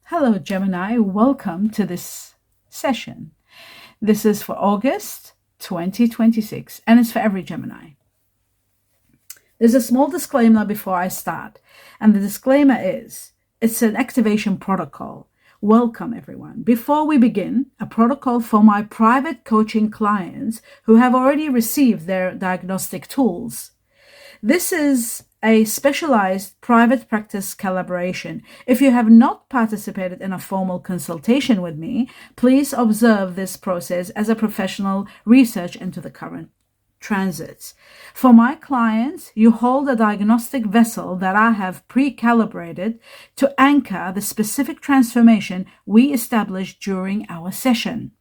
Hello, Gemini. Welcome to this session. This is for August 2026, and it's for every Gemini. There's a small disclaimer before I start, and the disclaimer is it's an activation protocol. Welcome, everyone. Before we begin, a protocol for my private coaching clients who have already received their diagnostic tools. This is a specialized private practice collaboration. If you have not participated in a formal consultation with me, please observe this process as a professional research into the current transits. For my clients, you hold a diagnostic vessel that I have pre-calibrated to anchor the specific transformation we established during our session.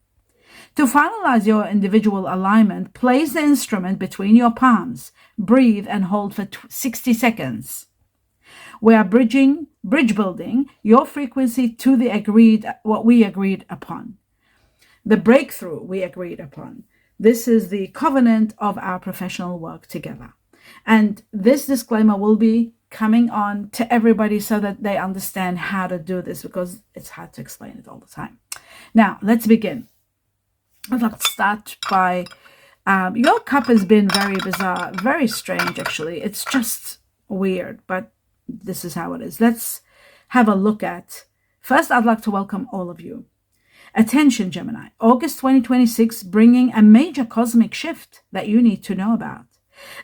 To finalize your individual alignment, place the instrument between your palms, breathe and hold for 60 seconds. We are bridge building your frequency to what we agreed upon. The breakthrough we agreed upon. This is the covenant of our professional work together. And this disclaimer will be coming on to everybody so that they understand how to do this, because it's hard to explain it all the time. Now, let's begin. I'd like to start by, your cup has been very bizarre, very strange, actually. It's just weird, but this is how it is. Let's have a look at, first, I'd like to welcome all of you. Attention, Gemini, August 2026, bringing a major cosmic shift that you need to know about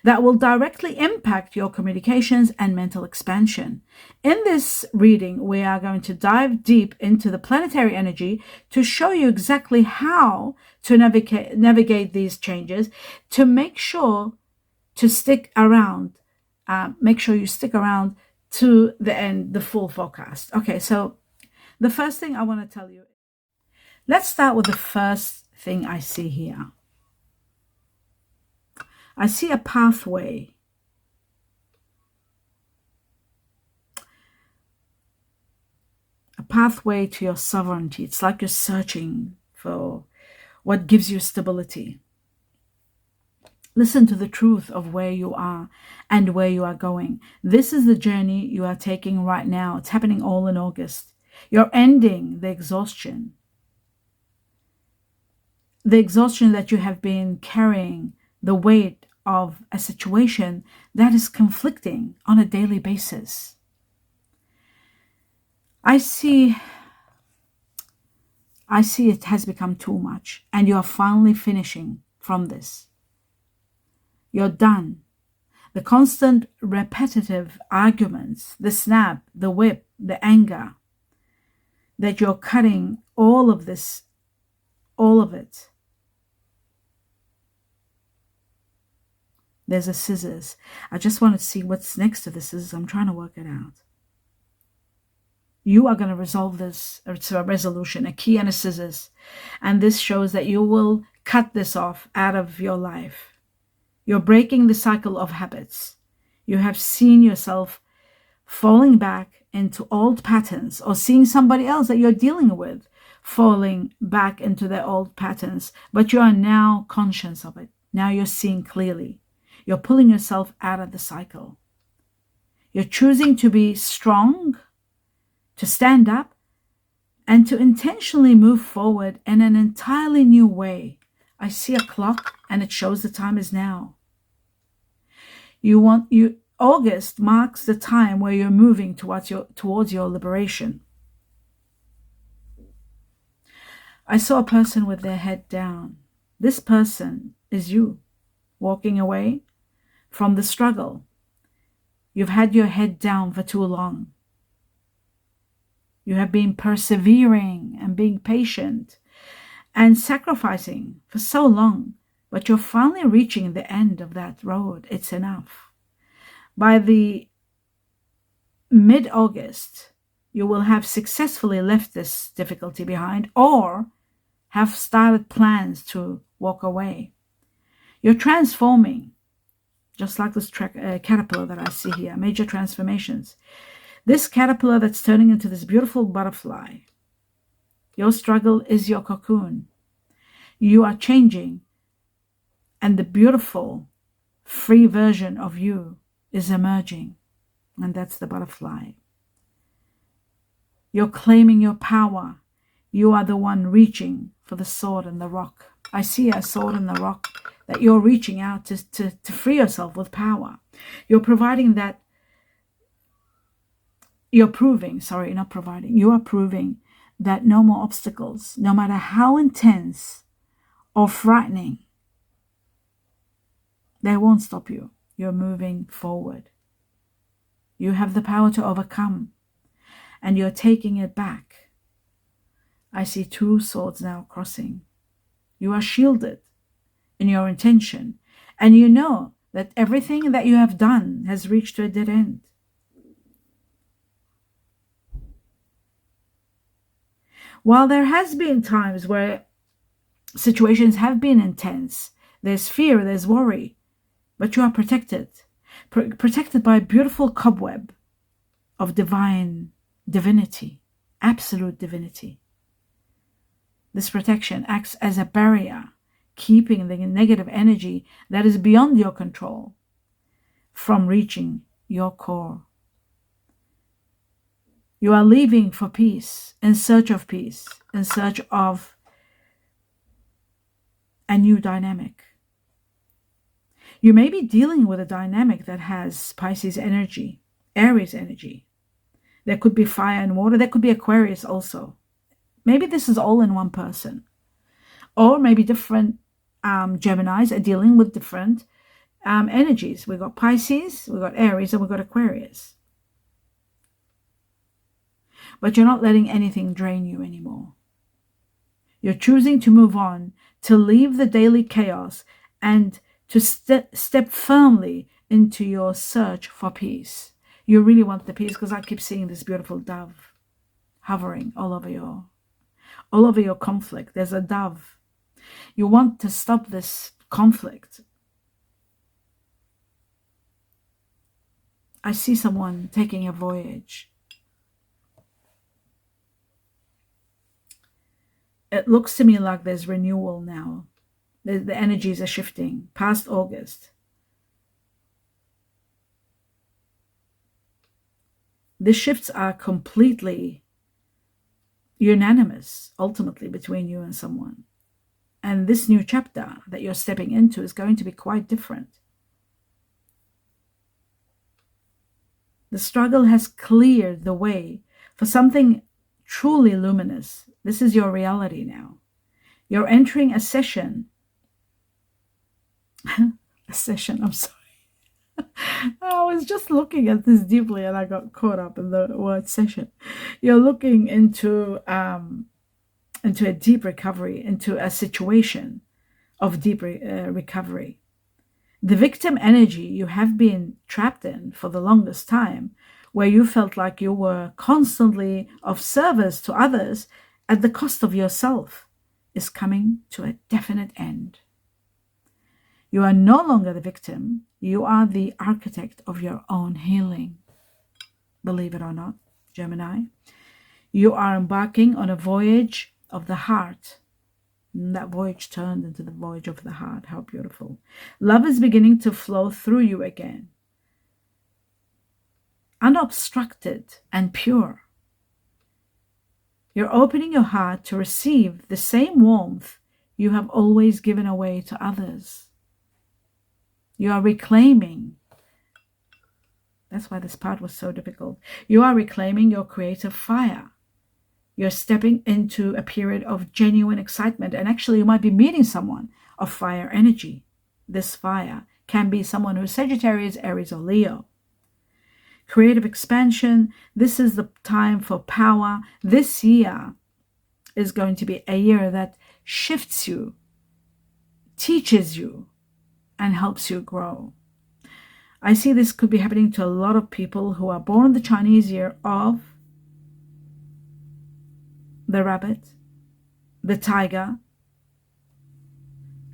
that will directly impact your communications and mental expansion. In this reading, we are going to dive deep into the planetary energy to show you exactly how to navigate these changes, to make sure to stick around. Make sure you stick around to the end, the full forecast. Okay, so the first thing I want to tell you, let's start with the first thing I see here. I see a pathway. A pathway to your sovereignty. It's like you're searching for what gives you stability. Listen to the truth of where you are and where you are going. This is the journey you are taking right now. It's happening all in August. You're ending the exhaustion. The exhaustion that you have been carrying, the weight of a situation that is conflicting on a daily basis. I see it has become too much, and you are finally finishing from this. You're done. The constant repetitive arguments, the snap, the whip, the anger, that you're cutting all of this, all of it. There's a scissors. I just want to see what's next to the scissors. I'm trying to work it out. You are going to resolve this. It's a resolution, a key and a scissors. And this shows that you will cut this off out of your life. You're breaking the cycle of habits. You have seen yourself falling back into old patterns, or seeing somebody else that you're dealing with falling back into their old patterns. But you are now conscious of it. Now you're seeing clearly. You're pulling yourself out of the cycle. You're choosing to be strong, to stand up, and to intentionally move forward in an entirely new way. I see a clock and it shows the time is now. August marks the time where you're moving towards your liberation. I saw a person with their head down. This person is you, walking away from the struggle. You've had your head down for too long. You have been persevering and being patient and sacrificing for so long, but you're finally reaching the end of that road. It's enough. By the mid-August, you will have successfully left this difficulty behind, or have started plans to walk away. You're transforming, just like this caterpillar that I see here, major transformations. This caterpillar that's turning into this beautiful butterfly. Your struggle is your cocoon. You are changing, and the beautiful, free version of you is emerging, and that's the butterfly. You're claiming your power. You are the one reaching for the sword and the rock. I see a sword and the rock that you're reaching out to free yourself with power. You're providing that. You are proving that no more obstacles, no matter how intense or frightening, they won't stop you. You're moving forward. You have the power to overcome, and you're taking it back. I see two swords now crossing. You are shielded in your intention, and you know that everything that you have done has reached to a dead end. While there has been times where situations have been intense, there's fear, there's worry, but you are protected. Protected by a beautiful cobweb of divinity, absolute divinity. This protection acts as a barrier, keeping the negative energy that is beyond your control from reaching your core. You are leaving for peace, in search of peace, in search of a new dynamic. You may be dealing with a dynamic that has Pisces energy, Aries energy. There could be fire and water. There could be Aquarius also. Maybe this is all in one person. Or maybe different Geminis are dealing with different energies. We've got Pisces, we've got Aries, and we've got Aquarius. But you're not letting anything drain you anymore. You're choosing to move on, to leave the daily chaos, and to step firmly into your search for peace. You really want the peace, because I keep seeing this beautiful dove hovering all over your conflict. There's a dove. You want to stop this conflict. I see someone taking a voyage. It looks to me like there's renewal now. The energies are shifting past August. The shifts are completely unanimous, ultimately, between you and someone. And this new chapter that you're stepping into is going to be quite different. The struggle has cleared the way for something truly luminous. This is your reality now. You're entering a session. I'm sorry. I was just looking at this deeply and I got caught up in the word session. You're looking into a deep recovery, into a situation of deep recovery. The victim energy you have been trapped in for the longest time, where you felt like you were constantly of service to others at the cost of yourself, is coming to a definite end. You are no longer the victim. You are the architect of your own healing. Believe it or not, Gemini. You are embarking on a voyage of the heart. And that voyage turned into the voyage of the heart. How beautiful. Love is beginning to flow through you again. Unobstructed and pure. You're opening your heart to receive the same warmth you have always given away to others. You are reclaiming. That's why this part was so difficult. You are reclaiming your creative fire. You're stepping into a period of genuine excitement. And actually, you might be meeting someone of fire energy. This fire can be someone who's Sagittarius, Aries, or Leo. Creative expansion. This is the time for power. This year is going to be a year that shifts you, teaches you, and helps you grow. I see this could be happening to a lot of people who are born in the Chinese year of the rabbit, the tiger,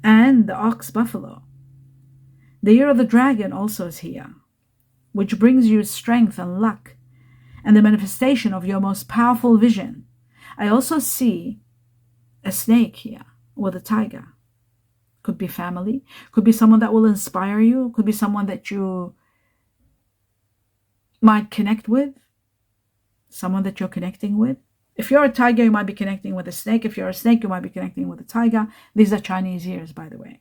and the ox buffalo. The year of the dragon also is here, which brings you strength and luck and the manifestation of your most powerful vision. I also see a snake here with a tiger. Could be family, could be someone that will inspire you, could be someone that you might connect with, someone that you're connecting with. If you're a tiger, you might be connecting with a snake. If you're a snake, you might be connecting with a tiger. These are Chinese years, by the way.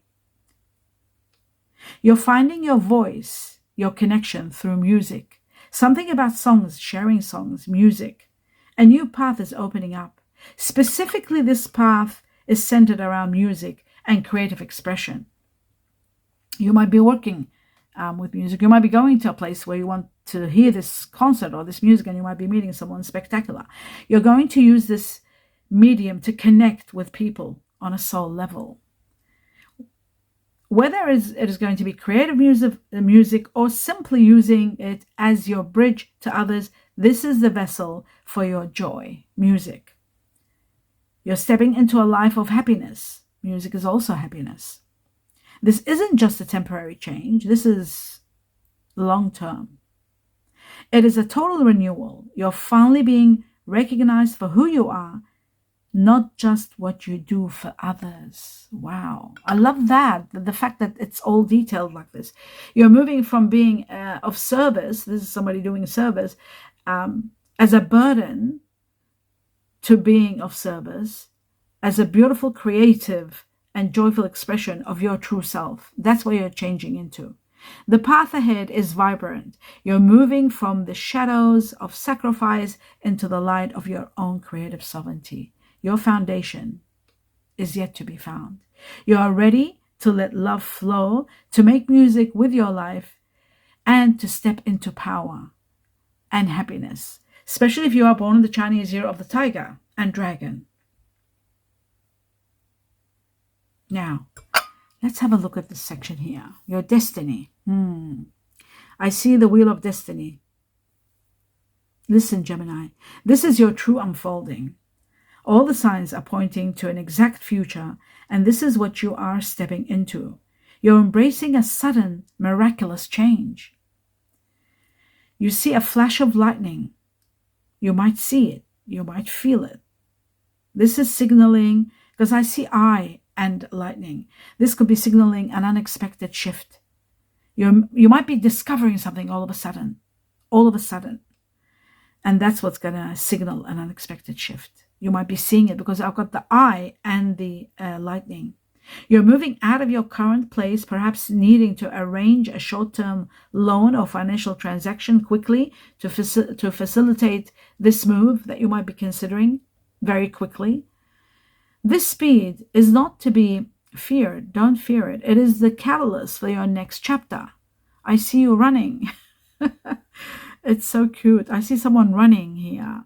You're finding your voice, your connection through music. Something about songs, sharing songs, music. A new path is opening up. Specifically, this path is centered around music and creative expression. You might be working with music. You might be going to a place where you want to hear this concert or this music, and you might be meeting someone spectacular. You're going to use this medium to connect with people on a soul level. Whether it is going to be creative music or simply using it as your bridge to others, this is the vessel for your joy, music. You're stepping into a life of happiness. Music is also happiness. This isn't just a temporary change. This is long-term. It is a total renewal. You're finally being recognized for who you are, not just what you do for others. Wow. I love that. The fact that it's all detailed like this. You're moving from being of service, this is somebody doing service, as a burden, to being of service as a beautiful, creative, and joyful expression of your true self. That's where you're changing into. The path ahead is vibrant. You're moving from the shadows of sacrifice into the light of your own creative sovereignty. Your foundation is yet to be found. You are ready to let love flow, to make music with your life, and to step into power and happiness, especially if you are born in the Chinese year of the tiger and dragon. Now, let's have a look at this section here. Your destiny. I see the wheel of destiny. Listen, Gemini, this is your true unfolding. All the signs are pointing to an exact future, and this is what you are stepping into. You're embracing a sudden, miraculous change. You see a flash of lightning. You might see it. You might feel it. This is signaling, because I see eye and lightning. This could be signaling an unexpected shift. You might be discovering something all of a sudden. And that's what's going to signal an unexpected shift. You might be seeing it because I've got the eye and the lightning. You're moving out of your current place, perhaps needing to arrange a short-term loan or financial transaction quickly to facilitate this move that you might be considering very quickly. This speed is not to be feared. Don't fear it. It is the catalyst for your next chapter. I see you running. It's so cute. I see someone running here.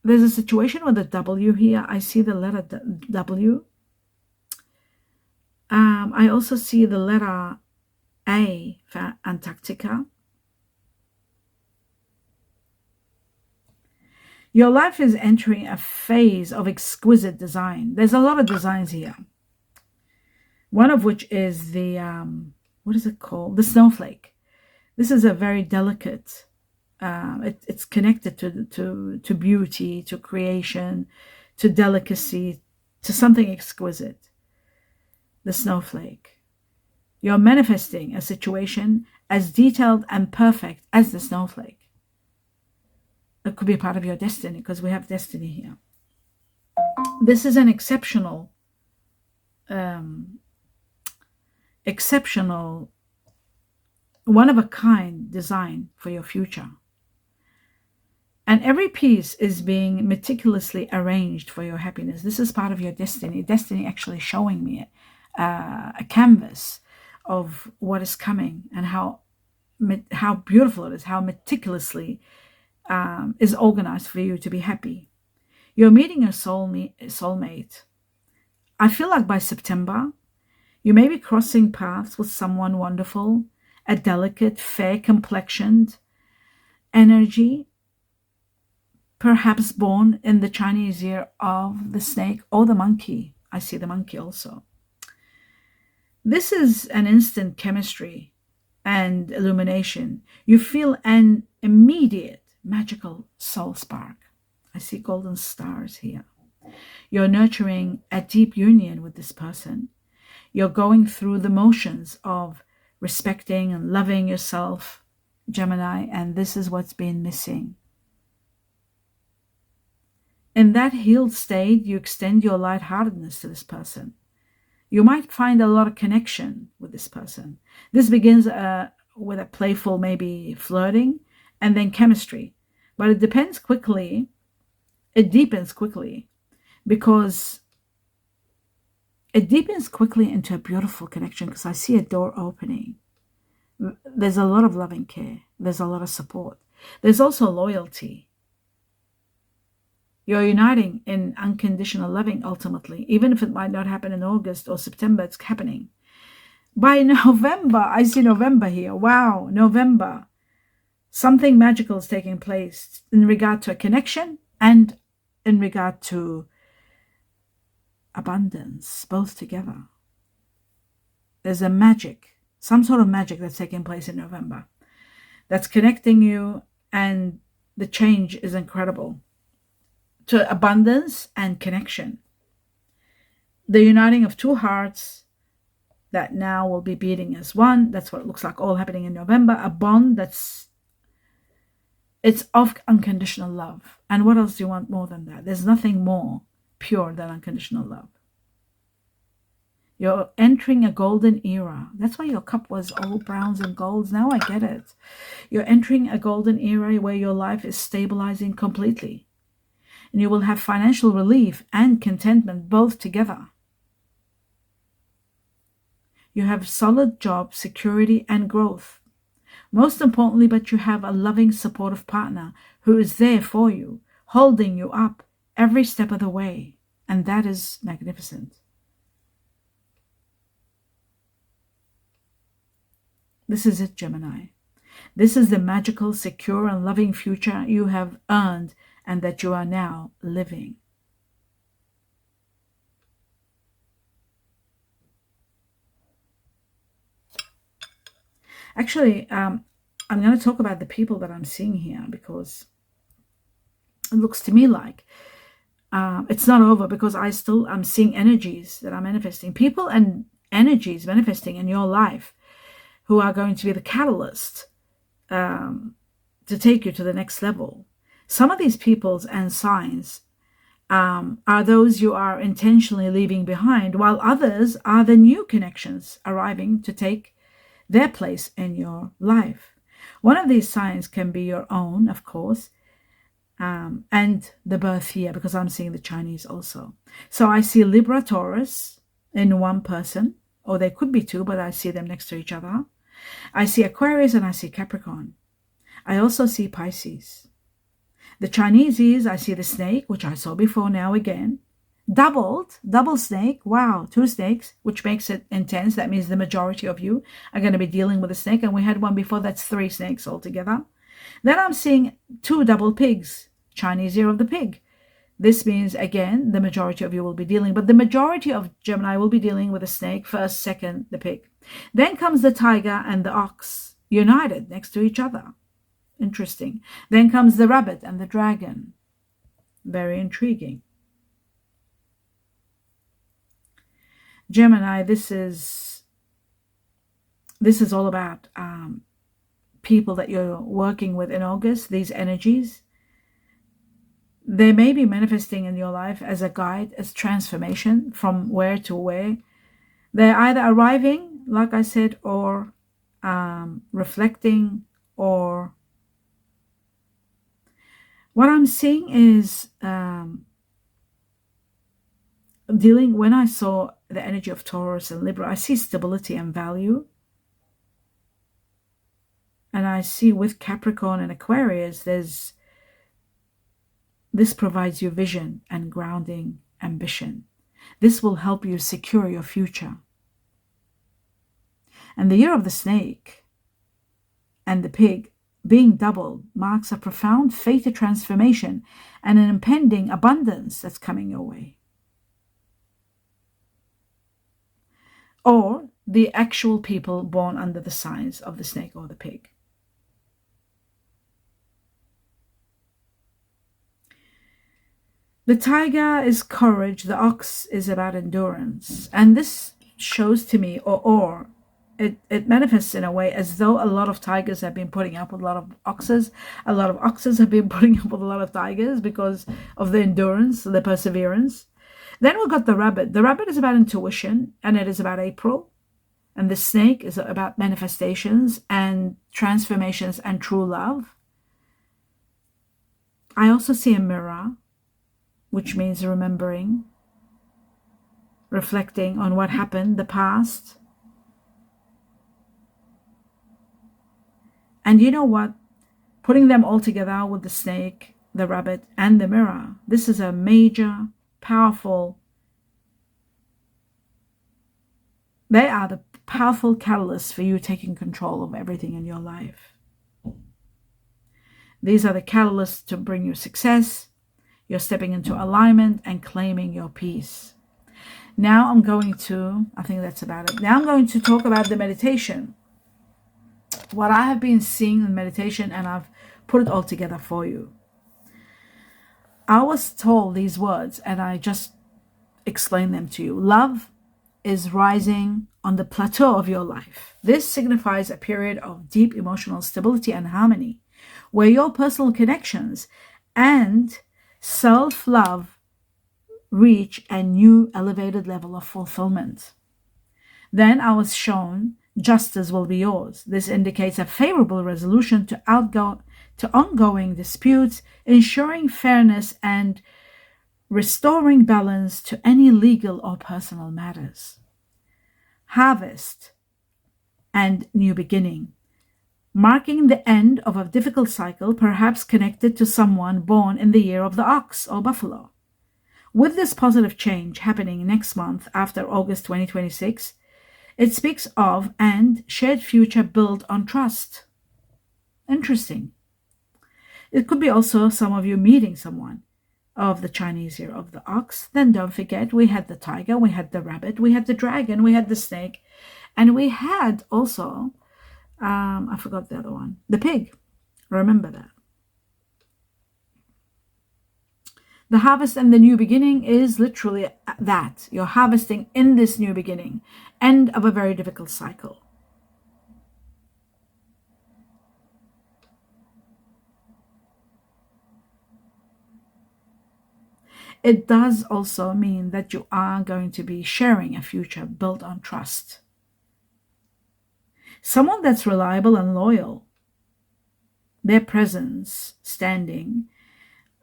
There's a situation with a W here. I see the letter W. I also see the letter A for Antarctica. Your life is entering a phase of exquisite design. There's a lot of designs here. One of which is the, what is it called? The snowflake. This is a very delicate, it's connected to beauty, to creation, to delicacy, to something exquisite. The snowflake. You're manifesting a situation as detailed and perfect as the snowflake. It could be a part of your destiny because we have destiny here. This is an exceptional, one-of-a-kind design for your future. And every piece is being meticulously arranged for your happiness. This is part of your destiny. Destiny actually showing me a canvas of what is coming and how beautiful it is, how meticulously is organized for you to be happy. You're meeting your soulmate. I feel like by September, you may be crossing paths with someone wonderful, a delicate, fair complexioned energy, perhaps born in the Chinese year of the snake or the monkey. I see the monkey also. This is an instant chemistry and illumination. You feel an immediate magical soul spark. I see golden stars here. You're nurturing a deep union with this person. You're going through the motions of respecting and loving yourself Gemini, and this is what's been missing. In that healed state, you extend your lightheartedness to this person. You might find a lot of connection with this person. This begins with a playful, maybe flirting, and then chemistry. But it deepens quickly, because it deepens quickly into a beautiful connection, because I see a door opening. There's a lot of loving care. There's a lot of support. There's also loyalty. You're uniting in unconditional loving, ultimately. Even if it might not happen in August or September, it's happening. By November, I see November here. Wow, November. Something magical is taking place in regard to a connection and in regard to abundance, both together. There's a magic, some sort of magic that's taking place in November that's connecting you, and the change is incredible. To abundance and connection. The uniting of two hearts that now will be beating as one. That's what it looks like all happening in November. A bond it's of unconditional love. And what else do you want more than that? There's nothing more pure than unconditional love. You're entering a golden era. That's why your cup was all browns and golds. Now I get it. You're entering a golden era where your life is stabilizing completely. And you will have financial relief and contentment both together. You have solid job, security, and growth. Most importantly, but you have a loving, supportive partner who is there for you, holding you up every step of the way. And that is magnificent. This is it, Gemini. This is the magical, secure, and loving future you have earned and that you are now living. Actually, I'm going to talk about the people that I'm seeing here, because it looks to me like it's not over, because I'm seeing energies that are manifesting. People and energies manifesting in your life who are going to be the catalyst to take you to the next level. Some of these peoples and signs are those you are intentionally leaving behind, while others are the new connections arriving to take their place in your life. One of these signs can be your own, of course, and the birth year, because I'm seeing the Chinese also. So I see Libra, Taurus in one person, or there could be two, but I see them next to each other. I see Aquarius and I see Capricorn. I also see Pisces. The Chinese is, I see the snake, which I saw before, now again. Double snake. Wow, two snakes, which makes it intense. That means the majority of you are going to be dealing with a snake. And we had one before, that's 3 snakes altogether. Then I'm seeing 2 double pigs, Chinese year of the pig. This means, again, the majority of you will be dealing, but the majority of Gemini will be dealing with a snake first, second, the pig. Then comes the tiger and the ox, united next to each other. Interesting. Then comes the rabbit and the dragon. Very intriguing. Gemini, this is all about people that you're working with in August, these energies. They may be manifesting in your life as a guide, as transformation from where to where. They're either arriving, like I said, or reflecting, or what I'm seeing is dealing, when I saw the energy of Taurus and Libra, I see stability and value. And I see with Capricorn and Aquarius, this provides you vision and grounding, ambition. This will help you secure your future. And the year of the snake and the pig being doubled marks a profound fated transformation and an impending abundance that's coming your way. Or the actual people born under the signs of the snake or the pig. The tiger is courage, the ox is about endurance. And this shows to me, or it manifests in a way as though a lot of tigers have been putting up with a lot of oxes. A lot of oxes have been putting up with a lot of tigers because of the endurance, the perseverance. Then we've got the rabbit. The rabbit is about intuition, and it is about April. And the snake is about manifestations and transformations and true love. I also see a mirror, which means remembering, reflecting on what happened, the past. And you know what? Putting them all together with the snake, the rabbit, and the mirror, this is a major, powerful, they are the powerful catalysts for you taking control of everything in your life. These are the catalysts to bring you success. You're stepping into alignment and claiming your peace. Now I think that's about it. Now I'm going to talk about the meditation. What I have been seeing in meditation, and I've put it all together for you. I was told these words, and I just explained them to you. Love is rising on the plateau of your life. This signifies a period of deep emotional stability and harmony, where your personal connections and self-love reach a new elevated level of fulfillment. Then I was shown justice will be yours. This indicates a favorable resolution to ongoing disputes, ensuring fairness and restoring balance to any legal or personal matters. Harvest and new beginning, marking the end of a difficult cycle, perhaps connected to someone born in the year of the ox or buffalo. With this positive change happening next month after August 2026, it speaks of and shared future built on trust. Interesting. It could be also some of you meeting someone of the Chinese year of the ox. Then don't forget, we had the tiger, we had the rabbit, we had the dragon, we had the snake, and we had also, I forgot the other one, the pig. Remember that. The harvest and the new beginning is literally that. You're harvesting in this new beginning, end of a very difficult cycle. It does also mean that you are going to be sharing a future built on trust. Someone that's reliable and loyal. Their presence, standing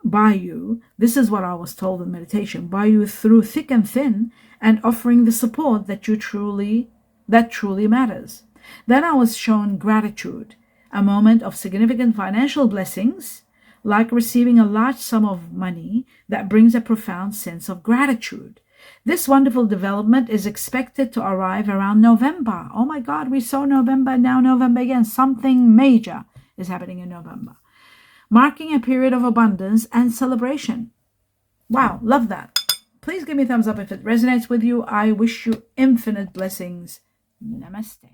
by you, this is what I was told in meditation, by you through thick and thin, and offering the support that truly matters. Then I was shown gratitude, a moment of significant financial blessings, like receiving a large sum of money that brings a profound sense of gratitude. This wonderful development is expected to arrive around November. Oh my God, we saw November, now November again. Something major is happening in November, marking a period of abundance and celebration. Wow, love that. Please give me a thumbs up if it resonates with you. I wish you infinite blessings. Namaste.